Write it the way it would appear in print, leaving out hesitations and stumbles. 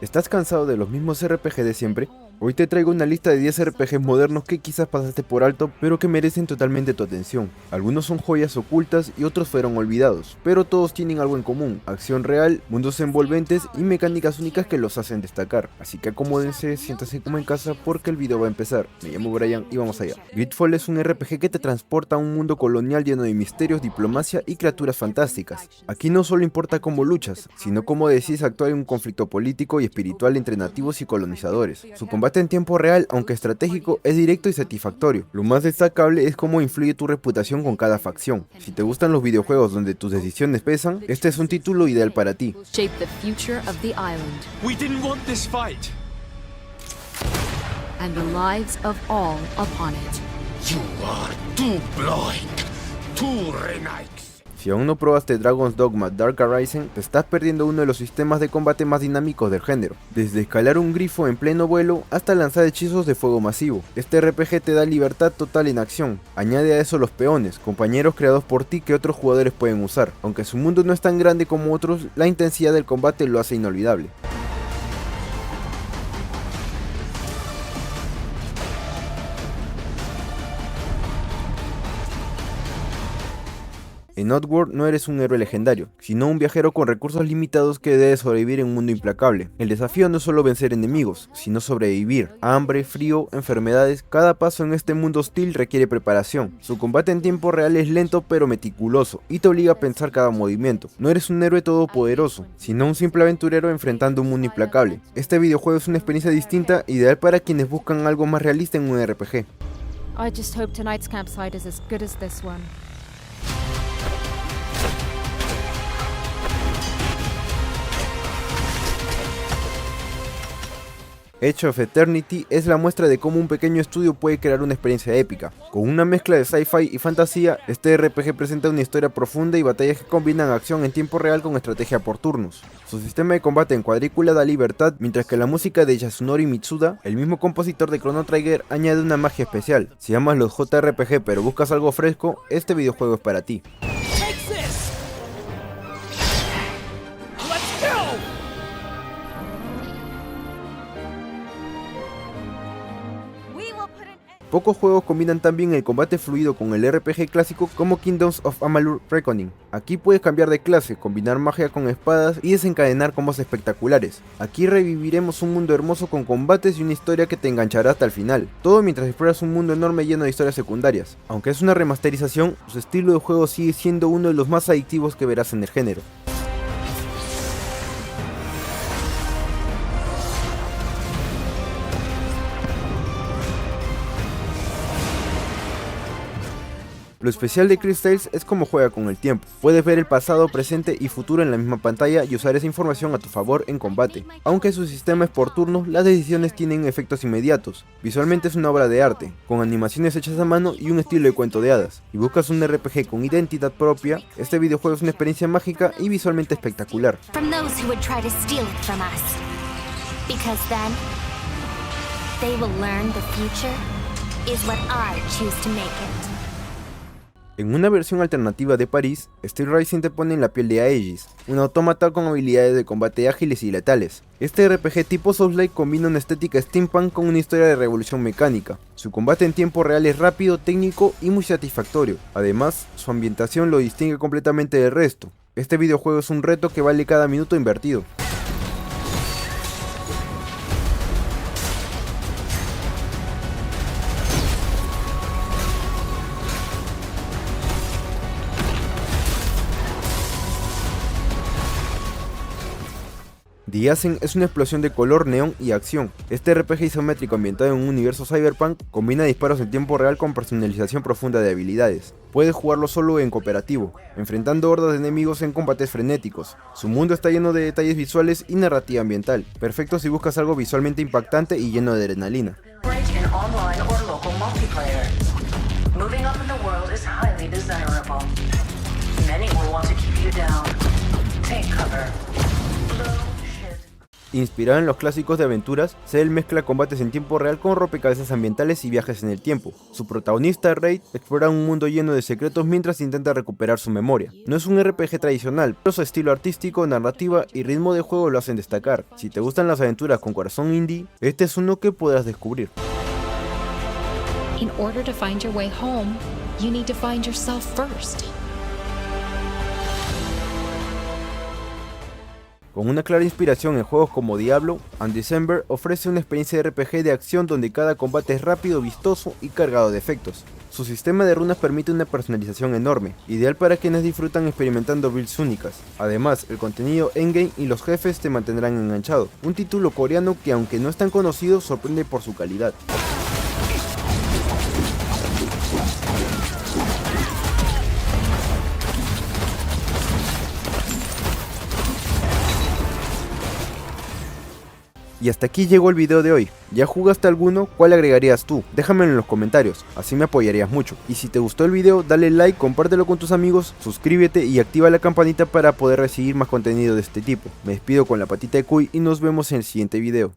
¿Estás cansado de los mismos RPG de siempre? Hoy te traigo una lista de 10 RPGs modernos que quizás pasaste por alto, pero que merecen totalmente tu atención. Algunos son joyas ocultas y otros fueron olvidados, pero todos tienen algo en común: acción real, mundos envolventes y mecánicas únicas que los hacen destacar. Así que acomódense, siéntanse como en casa porque el video va a empezar. Me llamo Brian y vamos allá. Gridfall es un RPG que te transporta a un mundo colonial lleno de misterios, diplomacia y criaturas fantásticas. Aquí no solo importa cómo luchas, sino cómo decides actuar en un conflicto político y espiritual entre nativos y colonizadores. Su combate en tiempo real, aunque estratégico, es directo y satisfactorio. Lo más destacable es cómo influye tu reputación con cada facción. Si te gustan los videojuegos donde tus decisiones pesan, este es un título ideal para ti. Shape the future of the island We didn't want this fight. and the lives of all upon it. You are too blind, too renegade. Si aún no probaste Dragon's Dogma Dark Arisen, te estás perdiendo uno de los sistemas de combate más dinámicos del género. Desde escalar un grifo en pleno vuelo hasta lanzar hechizos de fuego masivo. Este RPG te da libertad total en acción. Añade a eso los peones, compañeros creados por ti que otros jugadores pueden usar. Aunque su mundo no es tan grande como otros, la intensidad del combate lo hace inolvidable. En Oddworld no eres un héroe legendario, sino un viajero con recursos limitados que debe sobrevivir en un mundo implacable. El desafío no es solo vencer enemigos, sino sobrevivir. Hambre, frío, enfermedades, cada paso en este mundo hostil requiere preparación. Su combate en tiempo real es lento pero meticuloso, y te obliga a pensar cada movimiento. No eres un héroe todopoderoso, sino un simple aventurero enfrentando un mundo implacable. Este videojuego es una experiencia distinta, ideal para quienes buscan algo más realista en un RPG. I just hope tonight's campsite is as good as this one. Edge of Eternity es la muestra de cómo un pequeño estudio puede crear una experiencia épica. Con una mezcla de sci-fi y fantasía, este RPG presenta una historia profunda y batallas que combinan acción en tiempo real con estrategia por turnos. Su sistema de combate en cuadrícula da libertad, mientras que la música de Yasunori Mitsuda, el mismo compositor de Chrono Trigger, añade una magia especial. Si amas los JRPG pero buscas algo fresco, este videojuego es para ti. Take this. Let's go. Pocos juegos combinan tan bien el combate fluido con el RPG clásico como Kingdoms of Amalur Reckoning. Aquí puedes cambiar de clase, combinar magia con espadas y desencadenar combos espectaculares. Aquí reviviremos un mundo hermoso con combates y una historia que te enganchará hasta el final. Todo mientras exploras un mundo enorme lleno de historias secundarias. Aunque es una remasterización, su estilo de juego sigue siendo uno de los más adictivos que verás en el género. Lo especial de Chris Tales es cómo juega con el tiempo. Puedes ver el pasado, presente y futuro en la misma pantalla y usar esa información a tu favor en combate. Aunque su sistema es por turnos, las decisiones tienen efectos inmediatos. Visualmente es una obra de arte, con animaciones hechas a mano y un estilo de cuento de hadas. Si buscas un RPG con identidad propia, este videojuego es una experiencia mágica y visualmente espectacular. From those who would try to steal it from us. Because then, they will learn the future is what I choose to make it. En una versión alternativa de París, Steel Rising te pone en la piel de Aegis, un autómata con habilidades de combate ágiles y letales. Este RPG tipo Souls-like combina una estética steampunk con una historia de revolución mecánica. Su combate en tiempo real es rápido, técnico y muy satisfactorio. Además, su ambientación lo distingue completamente del resto. Este videojuego es un reto que vale cada minuto invertido. The Ascent es una explosión de color, neón y acción. Este RPG isométrico ambientado en un universo cyberpunk combina disparos en tiempo real con personalización profunda de habilidades. Puedes jugarlo solo en cooperativo, enfrentando hordas de enemigos en combates frenéticos. Su mundo está lleno de detalles visuales y narrativa ambiental, perfecto si buscas algo visualmente impactante y lleno de adrenalina. Break in online or local multiplayer. Moving up in the world is highly desirable. Many will want to keep you down. Take cover. Blow shit. Inspirada en los clásicos de aventuras, Cell mezcla combates en tiempo real con rompecabezas ambientales y viajes en el tiempo. Su protagonista, Raid, explora un mundo lleno de secretos mientras intenta recuperar su memoria. No es un RPG tradicional, pero su estilo artístico, narrativa y ritmo de juego lo hacen destacar. Si te gustan las aventuras con corazón indie, este es uno que podrás descubrir. In order to find your way home, you need to find yourself first. Con una clara inspiración en juegos como Diablo, Undecember ofrece una experiencia de RPG de acción donde cada combate es rápido, vistoso y cargado de efectos. Su sistema de runas permite una personalización enorme, ideal para quienes disfrutan experimentando builds únicas. Además, el contenido endgame y los jefes te mantendrán enganchado. Un título coreano que, aunque no es tan conocido, sorprende por su calidad. Y hasta aquí llegó el video de hoy. ¿Ya jugaste alguno? ¿Cuál agregarías tú? Déjamelo en los comentarios, así me apoyarías mucho. Y si te gustó el video, dale like, compártelo con tus amigos, suscríbete y activa la campanita para poder recibir más contenido de este tipo. Me despido con la patita de Cuy y nos vemos en el siguiente video.